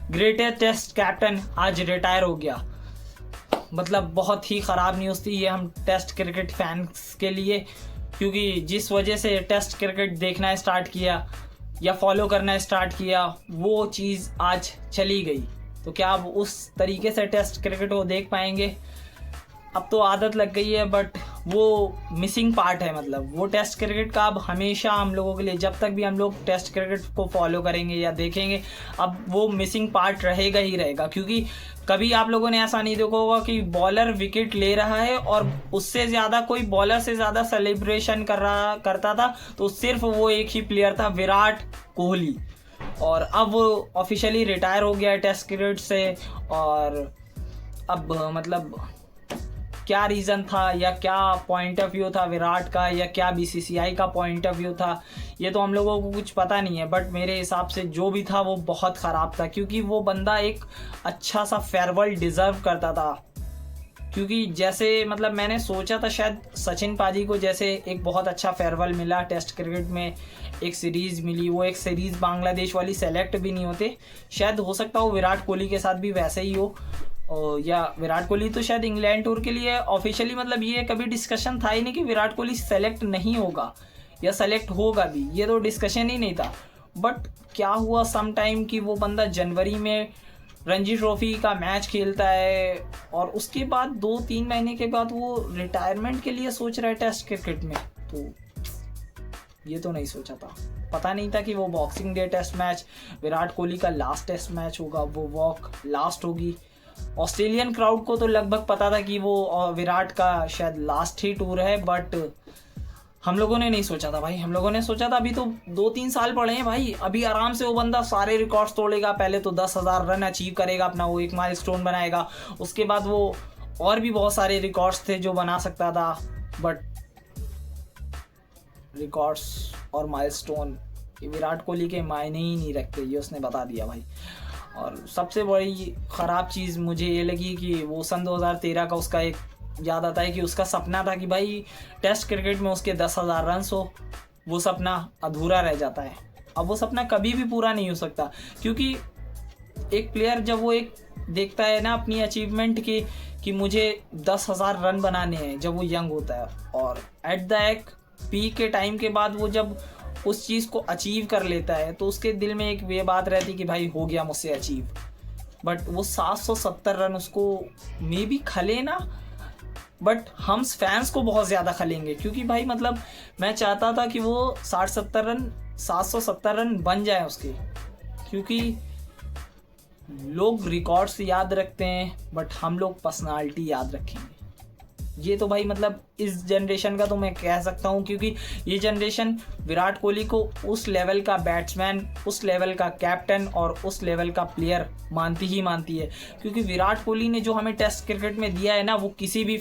Greatest test captain आज retire हो गया। मतलब बहुत ही ख़राब न्यूज़ थी ये हम टेस्ट क्रिकेट फैंस के लिए, क्योंकि जिस वजह से टेस्ट क्रिकेट देखना स्टार्ट किया या फॉलो करना स्टार्ट किया वो चीज़ आज चली गई। तो क्या अब उस तरीके से टेस्ट क्रिकेट को देख पाएंगे? अब तो आदत लग गई है, बट वो मिसिंग पार्ट है। मतलब वो टेस्ट क्रिकेट का अब हमेशा हम लोगों के लिए, जब तक भी हम लोग टेस्ट क्रिकेट को फॉलो करेंगे या देखेंगे, अब वो मिसिंग पार्ट रहेगा ही रहेगा। क्योंकि कभी आप लोगों ने ऐसा नहीं देखा होगा कि बॉलर विकेट ले रहा है और उससे ज़्यादा कोई बॉलर से ज़्यादा सेलिब्रेशन करता था, तो सिर्फ वो एक ही प्लेयर था, विराट कोहली। और अब वो ऑफिशियली रिटायर हो गया है टेस्ट क्रिकेट से। और अब मतलब क्या रीज़न था या क्या पॉइंट ऑफ व्यू था विराट का, या क्या बीसीसीआई का पॉइंट ऑफ व्यू था, ये तो हम लोगों को कुछ पता नहीं है। बट मेरे हिसाब से जो भी था वो बहुत ख़राब था, क्योंकि वो बंदा एक अच्छा सा फेयरवेल डिज़र्व करता था। क्योंकि जैसे मतलब मैंने सोचा था शायद सचिन पाजी को जैसे एक बहुत अच्छा फेयरवेल मिला टेस्ट क्रिकेट में, एक सीरीज़ मिली, वो एक सीरीज़ बांग्लादेश वाली सेलेक्ट भी नहीं होते, शायद हो सकता हो विराट कोहली के साथ भी वैसे ही हो। या विराट कोहली तो शायद इंग्लैंड टूर के लिए ऑफिशियली, मतलब ये कभी डिस्कशन था ही नहीं कि विराट कोहली सेलेक्ट नहीं होगा या सेलेक्ट होगा भी, ये तो डिस्कशन ही नहीं था। बट क्या हुआ सम टाइम कि वो बंदा जनवरी में रणजी ट्रॉफी का मैच खेलता है और उसके बाद 2-3 महीने के बाद वो रिटायरमेंट के लिए सोच रहा है टेस्ट क्रिकेट में। तो ये तो नहीं सोचा था, पता नहीं था कि वो Boxing Day test match Virat Kohli का लास्ट टेस्ट मैच होगा, वो वॉक लास्ट होगी। ऑस्ट्रेलियन क्राउड को तो लगभग पता था कि वो विराट का शायद लास्ट ही टूर है, बट हम लोगों ने नहीं सोचा था भाई। हम लोगों ने सोचा था अभी तो 2-3 साल पड़े हैं भाई, अभी आराम से वो बंदा सारे रिकॉर्ड्स तोड़ेगा। पहले तो 10,000 रन अचीव करेगा, अपना वो एक माइलस्टोन बनाएगा, उसके बाद वो और भी बहुत सारे रिकॉर्ड्स थे जो बना सकता था। बट रिकॉर्ड्स और माइलस्टोन विराट कोहली के मायने ही नहीं रखते, ये उसने बता दिया भाई। और सबसे बड़ी ख़राब चीज़ मुझे ये लगी कि वो सन 2013 का उसका एक याद आता है कि उसका सपना था कि भाई टेस्ट क्रिकेट में उसके 10,000 रन हो, वो सपना अधूरा रह जाता है। अब वो सपना कभी भी पूरा नहीं हो सकता, क्योंकि एक प्लेयर जब वो एक देखता है ना अपनी अचीवमेंट की कि मुझे 10,000 रन बनाने हैं, जब वो यंग होता है और एट द एक पीक के टाइम के बाद वो जब उस चीज़ को अचीव कर लेता है, तो उसके दिल में एक ये बात रहती कि भाई हो गया मुझसे अचीव। बट वो 770 रन उसको मे भी खले ना, बट हम फैंस को बहुत ज़्यादा खलेंगे। क्योंकि भाई मतलब मैं चाहता था कि वो 770 रन बन जाए उसके, क्योंकि लोग रिकॉर्ड्स याद रखते हैं बट हम लोग पर्सनालिटी याद रखेंगे। ये तो भाई मतलब इस जनरेशन का तो मैं कह सकता हूँ, क्योंकि ये जनरेशन विराट कोहली को उस लेवल का बैट्समैन, उस लेवल का कैप्टन और उस लेवल का प्लेयर मानती ही मानती है। क्योंकि विराट कोहली ने जो हमें टेस्ट क्रिकेट में दिया है ना, वो किसी भी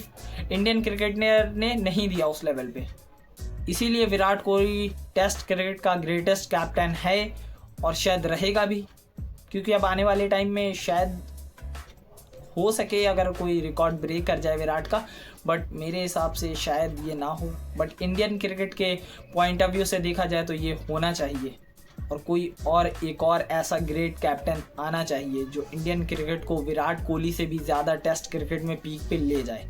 इंडियन क्रिकेटर ने नहीं दिया उस लेवल पे। इसीलिए विराट कोहली टेस्ट क्रिकेट का ग्रेटेस्ट कैप्टन है और शायद रहेगा भी, क्योंकि अब आने वाले टाइम में शायद हो सके अगर कोई रिकॉर्ड ब्रेक कर जाए विराट का, बट मेरे हिसाब से शायद ये ना हो। बट इंडियन क्रिकेट के पॉइंट ऑफ व्यू से देखा जाए तो ये होना चाहिए, और कोई और एक और ऐसा ग्रेट कैप्टन आना चाहिए जो इंडियन क्रिकेट को विराट कोहली से भी ज़्यादा टेस्ट क्रिकेट में पीक पे ले जाए।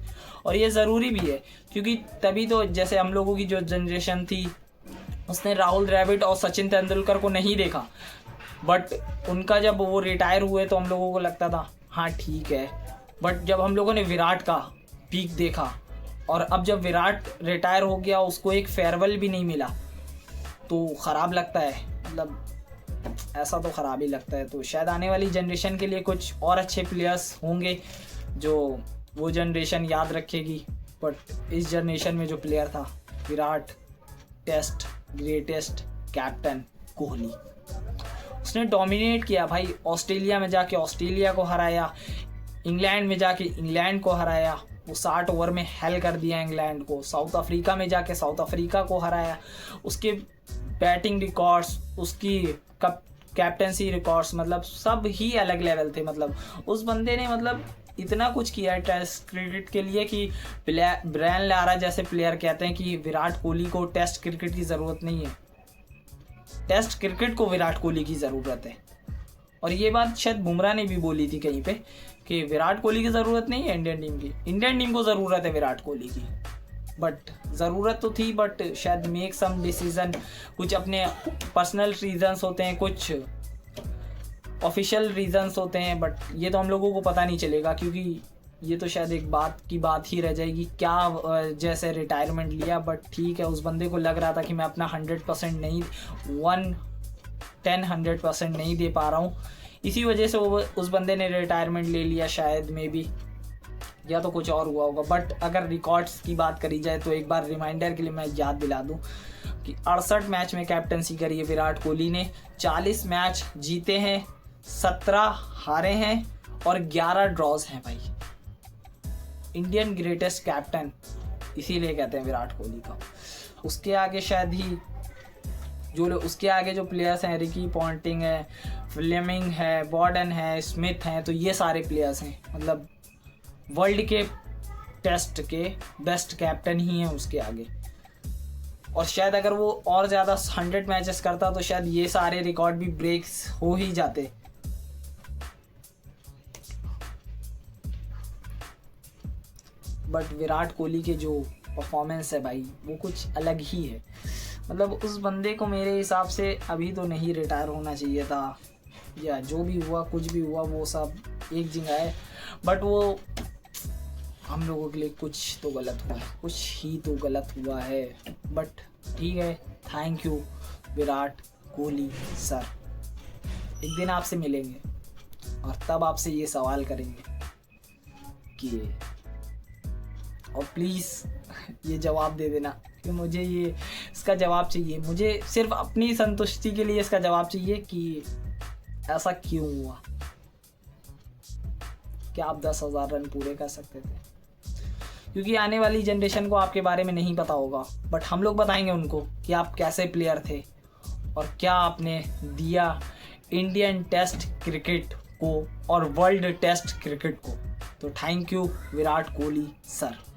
और ये ज़रूरी भी है, क्योंकि तभी तो जैसे हम लोगों की जो जनरेशन थी उसने राहुल द्रविड़ और सचिन तेंदुलकर को नहीं देखा, बट उनका जब वो रिटायर हुए तो हम लोगों को लगता था हाँ ठीक है। बट जब हम लोगों ने विराट का पीक देखा और अब जब विराट रिटायर हो गया उसको एक फेयरवेल भी नहीं मिला, तो ख़राब लगता है। मतलब ऐसा तो ख़राब ही लगता है। तो शायद आने वाली जनरेशन के लिए कुछ और अच्छे प्लेयर्स होंगे जो वो जनरेशन याद रखेगी, बट इस जनरेशन में जो प्लेयर था Virat, test greatest captain Kohli, उसने डोमिनेट किया भाई। ऑस्ट्रेलिया में जाके ऑस्ट्रेलिया को हराया, इंग्लैंड में जाके इंग्लैंड को हराया, वो 60 ओवर में हेल कर दिया इंग्लैंड को। साउथ अफ्रीका में जाके साउथ अफ्रीका को हराया। उसके बैटिंग रिकॉर्ड्स, उसकी कैप्टनसी रिकॉर्ड्स, मतलब सब ही अलग लेवल थे। मतलब उस बंदे ने मतलब इतना कुछ किया है टेस्ट क्रिकेट के लिए कि ब्रायन लारा जैसे प्लेयर कहते हैं कि विराट कोहली को टेस्ट क्रिकेट की ज़रूरत नहीं है, टेस्ट क्रिकेट को विराट कोहली की ज़रूरत है। और ये बात शायद बुमराह ने भी बोली थी कहीं पे कि विराट कोहली की ज़रूरत नहीं है इंडियन टीम की, इंडियन टीम को ज़रूरत है विराट कोहली की। बट ज़रूरत तो थी, बट शायद मेक सम डिसीज़न, कुछ अपने पर्सनल रीजंस होते हैं, कुछ ऑफिशियल रीजंस होते हैं, बट ये तो हम लोगों को पता नहीं चलेगा क्योंकि ये तो शायद एक बात ही रह जाएगी क्या जैसे रिटायरमेंट लिया। बट ठीक है, उस बंदे को लग रहा था कि मैं अपना 100% नहीं 110-100% नहीं दे पा रहा हूँ, इसी वजह से वो उस बंदे ने रिटायरमेंट ले लिया शायद, मे बी, या तो कुछ और हुआ होगा। बट अगर रिकॉर्ड्स की बात करी जाए तो एक बार रिमाइंडर के लिए मैं याद दिला दूं कि 68 मैच में कैप्टनसी करी है विराट कोहली ने, 40 मैच जीते हैं, 17 हारे हैं और 11 ड्रॉज हैं भाई। इंडियन ग्रेटेस्ट कैप्टन इसीलिए कहते हैं विराट कोहली का। उसके आगे शायद ही उसके आगे जो प्लेयर्स हैं, रिकी पॉन्टिंग है, फ्लेमिंग है, बॉर्डन है, स्मिथ हैं, तो ये सारे प्लेयर्स हैं, मतलब वर्ल्ड के टेस्ट के बेस्ट कैप्टन ही हैं उसके आगे। और शायद अगर वो और ज़्यादा 100 मैचेस करता तो शायद ये सारे रिकॉर्ड भी ब्रेक्स हो ही जाते। बट विराट कोहली के जो परफॉर्मेंस है भाई वो कुछ अलग ही है। मतलब उस बंदे को मेरे हिसाब से अभी तो नहीं रिटायर होना चाहिए था, या जो भी हुआ कुछ भी हुआ वो सब एक जगह है, बट वो हम लोगों के लिए कुछ तो गलत हुआ है, कुछ ही तो गलत हुआ है। बट ठीक है, thank you Virat Kohli sir. एक दिन आपसे मिलेंगे और तब आपसे ये सवाल करेंगे कि, और प्लीज़ ये जवाब दे देना कि मुझे ये इसका जवाब चाहिए, मुझे सिर्फ अपनी संतुष्टि के लिए इसका जवाब चाहिए कि ऐसा क्यों हुआ। क्या आप 10,000 रन पूरे कर सकते थे? क्योंकि आने वाली जनरेशन को आपके बारे में नहीं पता होगा, बट हम लोग बताएंगे उनको कि आप कैसे प्लेयर थे और क्या आपने दिया इंडियन टेस्ट क्रिकेट को और वर्ल्ड टेस्ट क्रिकेट को। तो thank you Virat Kohli sir.